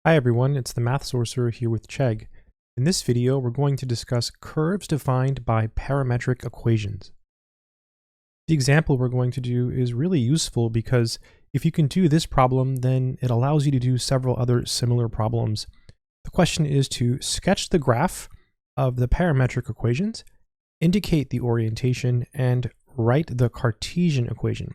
Hi everyone, it's the Math Sorcerer here with Chegg. In this video, we're going to discuss curves defined by parametric equations. The example we're going to do is really useful because if you can do this problem, then it allows you to do several other similar problems. The question is to sketch the graph of the parametric equations, indicate the orientation, and write the Cartesian equation.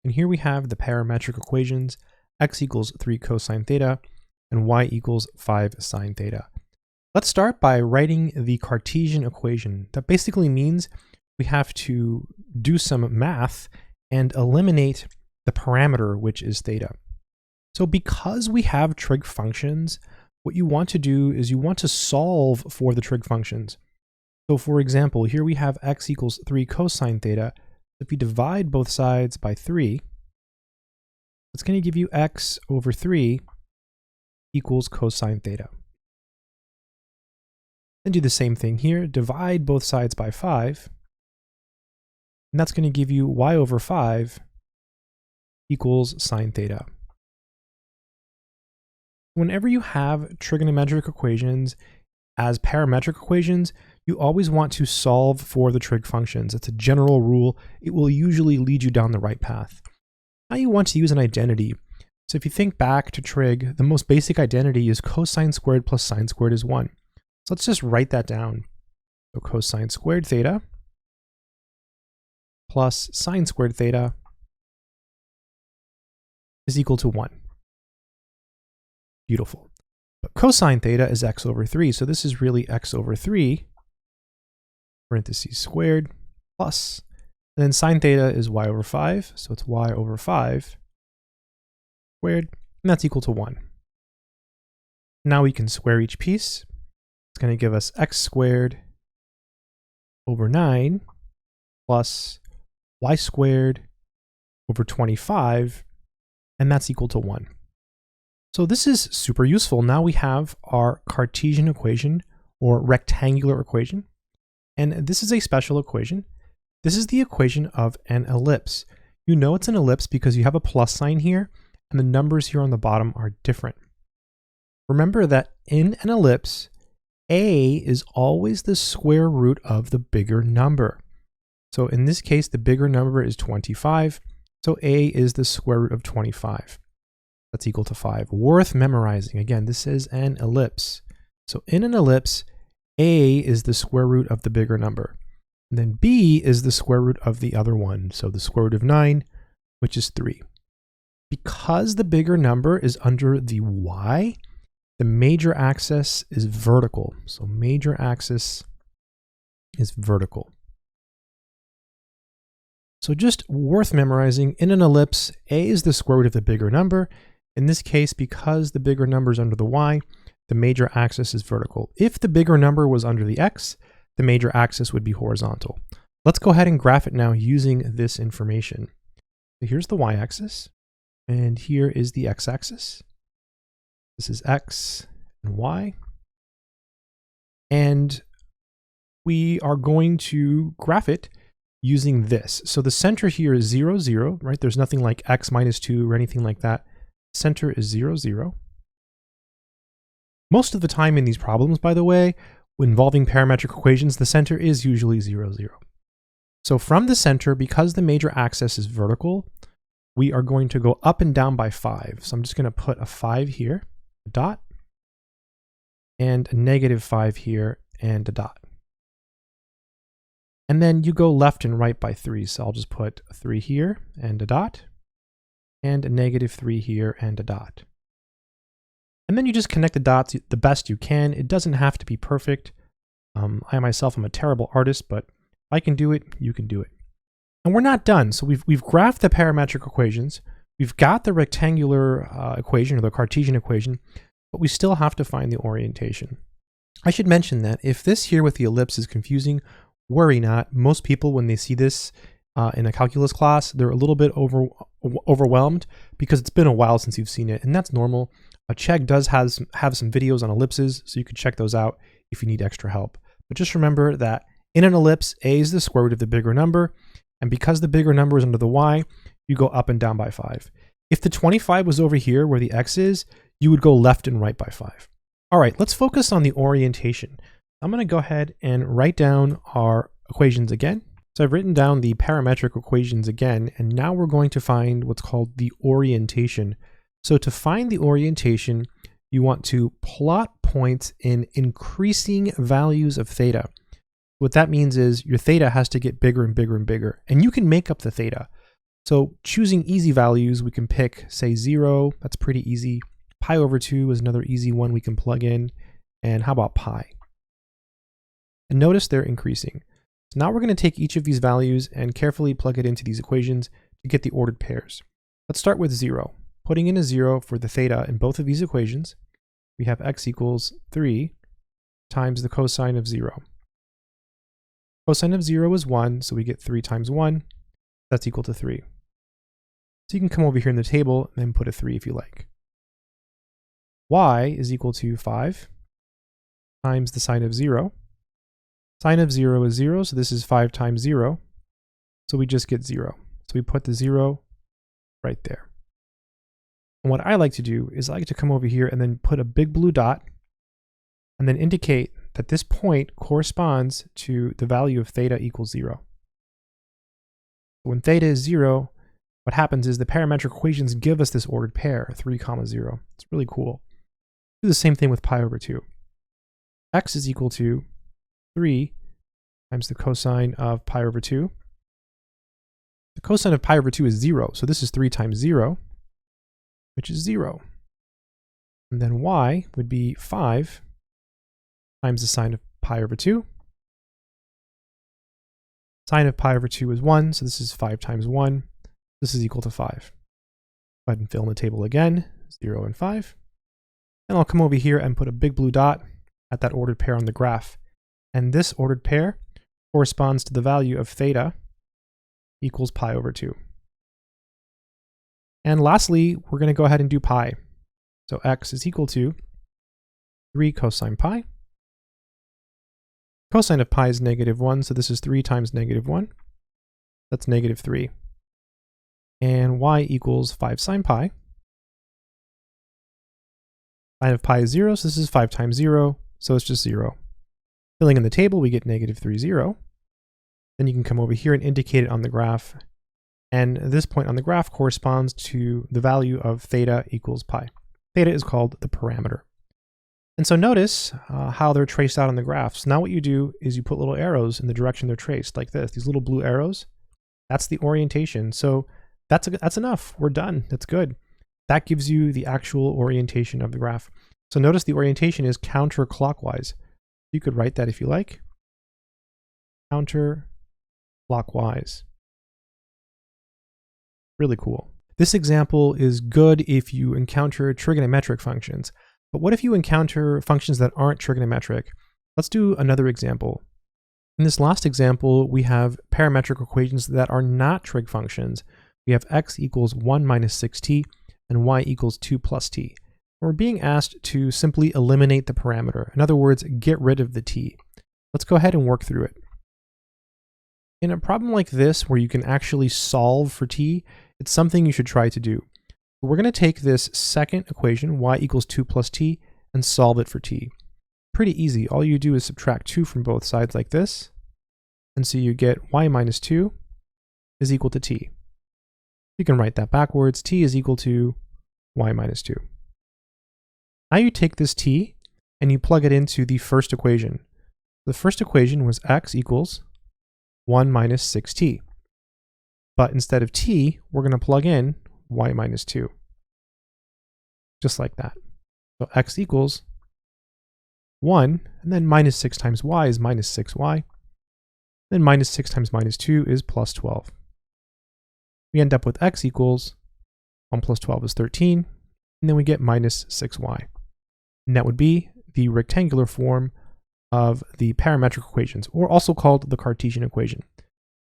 And here we have the parametric equations, x equals 3 cosine theta, and y equals 5 sine theta. Let's start by writing the Cartesian equation. That basically means we have to do some math and eliminate the parameter, which is theta. So because we have trig functions, what you want to do is you want to solve for the trig functions. So for example, here we have x equals 3 cosine theta. If you divide both sides by 3, it's going to give you x over 3 equals cosine theta. Then do the same thing here, divide both sides by 5, and that's going to give you y over 5 equals sine theta. Whenever you have trigonometric equations as parametric equations, you always want to solve for the trig functions. It's a general rule. It will usually lead you down the right path. Now you want to use an identity. So if you think back to trig, the most basic identity is cosine squared plus sine squared is 1. So let's just write that down. So cosine squared theta plus sine squared theta is equal to 1. Beautiful. But cosine theta is x over 3, so this is really x over 3, parentheses squared, plus, and then sine theta is y over 5, so it's y over 5 squared, and that's equal to 1. Now we can square each piece. It's going to give us x squared over 9 plus y squared over 25, and that's equal to 1. So this is super useful. Now we have our Cartesian equation or rectangular equation, and this is a special equation. This is the equation of an ellipse. You know it's an ellipse because you have a plus sign here, and the numbers here on the bottom are different. Remember that in an ellipse, a is always the square root of the bigger number. So in this case, the bigger number is 25, so a is the square root of 25. That's equal to 5. Worth memorizing. Again, this is an ellipse. So in an ellipse, a is the square root of the bigger number. And then b is the square root of the other one. So the square root of 9, which is 3. Because the bigger number is under the y, the major axis is vertical. So major axis is vertical. So just worth memorizing, in an ellipse, a is the square root of the bigger number. In this case, because the bigger number is under the y, the major axis is vertical. If the bigger number was under the x, the major axis would be horizontal. Let's go ahead and graph it now using this information. So here's the y-axis, and here is the x-axis. This is x and y. And we are going to graph it using this. So the center here is 0, 0, right? There's nothing like x minus 2 or anything like that. Center is 0, 0. Most of the time in these problems, by the way, involving parametric equations, the center is usually 0, 0. So from the center, because the major axis is vertical, we are going to go up and down by 5. So I'm just going to put a 5 here, a dot, and a negative 5 here, and a dot. And then you go left and right by 3. So I'll just put a 3 here, and a dot, and a negative 3 here, and a dot. And then you just connect the dots the best you can. It doesn't have to be perfect. I myself am a terrible artist, but if I can do it, you can do it. And we're not done. So we've graphed the parametric equations. We've got the rectangular equation or the Cartesian equation, but we still have to find the orientation. I should mention that if this here with the ellipse is confusing, worry not. Most people, when they see this in a calculus class, they're a little bit overwhelmed because it's been a while since you've seen it, and that's normal. Chegg does have some videos on ellipses, so you can check those out if you need extra help. But just remember that in an ellipse, a is the square root of the bigger number, and because the bigger number is under the y, you go up and down by 5. If the 25 was over here where the x is, you would go left and right by 5. All right, let's focus on the orientation. I'm going to go ahead and write down our equations again. So I've written down the parametric equations again, and now we're going to find what's called the orientation. So to find the orientation, you want to plot points in increasing values of theta. What that means is your theta has to get bigger and bigger and bigger, and you can make up the theta. So choosing easy values, we can pick, say 0, that's pretty easy. Pi over 2 is another easy one we can plug in. And how about pi? And notice they're increasing. So now we're going to take each of these values and carefully plug it into these equations to get the ordered pairs. Let's start with 0. Putting in a 0 for the theta in both of these equations, we have x equals 3 times the cosine of 0. Cosine of 0 is 1, so we get 3 times 1. That's equal to 3. So you can come over here in the table and put a 3 if you like. Y is equal to 5 times the sine of 0. Sine of 0 is 0, so this is 5 times 0. So we just get 0. So we put the 0 right there. And what I like to do is I like to come over here and then put a big blue dot and then indicate that this point corresponds to the value of theta equals 0. When theta is 0, what happens is the parametric equations give us this ordered pair, 3, 0. It's really cool. Do the same thing with pi over 2. X is equal to 3 times the cosine of pi over 2. The cosine of pi over 2 is 0, so this is 3 times 0, which is 0. And then y would be 5 times the sine of pi over 2. Sine of pi over 2 is 1, so this is 5 times 1. This is equal to 5. Go ahead and fill in the table again, 0 and 5. And I'll come over here and put a big blue dot at that ordered pair on the graph. And this ordered pair corresponds to the value of theta equals pi over 2. And lastly, we're going to go ahead and do pi. So x is equal to 3 cosine pi. Cosine of pi is -1, so this is 3 times -1. That's -3. And y equals 5 sine pi. Sine of pi is 0, so this is 5 times 0, so it's just 0. Filling in the table, we get -3, 0. Then you can come over here and indicate it on the graph. And this point on the graph corresponds to the value of theta equals pi. Theta is called the parameter. And so notice how they're traced out on the graph. So now what you do is you put little arrows in the direction they're traced, like this. These little blue arrows, that's the orientation. So that's enough. We're done. That's good. That gives you the actual orientation of the graph. So notice the orientation is counterclockwise. You could write that if you like. Counterclockwise. Really cool. This example is good if you encounter trigonometric functions. But what if you encounter functions that aren't trigonometric? Let's do another example. In this last example, we have parametric equations that are not trig functions. We have x equals 1 minus 6t and y equals 2 plus t. We're being asked to simply eliminate the parameter. In other words, get rid of the t. Let's go ahead and work through it. In a problem like this, where you can actually solve for t, it's something you should try to do. We're going to take this second equation, y equals 2 plus t, and solve it for t. Pretty easy. All you do is subtract 2 from both sides like this. And so you get y minus 2 is equal to t. You can write that backwards. T is equal to y minus 2. Now you take this t and you plug it into the first equation. The first equation was x equals 1 minus 6t. But instead of t, we're going to plug in y minus 2. Just like that. So x equals 1, and then minus 6 times y is minus 6y. Then minus 6 times minus 2 is plus 12. We end up with x equals 1 plus 12 is 13, and then we get minus 6y. And that would be the rectangular form of the parametric equations, or also called the Cartesian equation.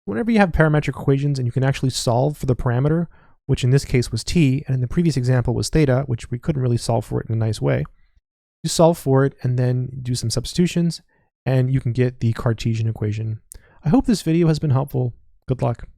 Whenever you have parametric equations and you can actually solve for the parameter, which in this case was t, and in the previous example was theta, which we couldn't really solve for it in a nice way, you solve for it and then do some substitutions, and you can get the Cartesian equation. I hope this video has been helpful. Good luck.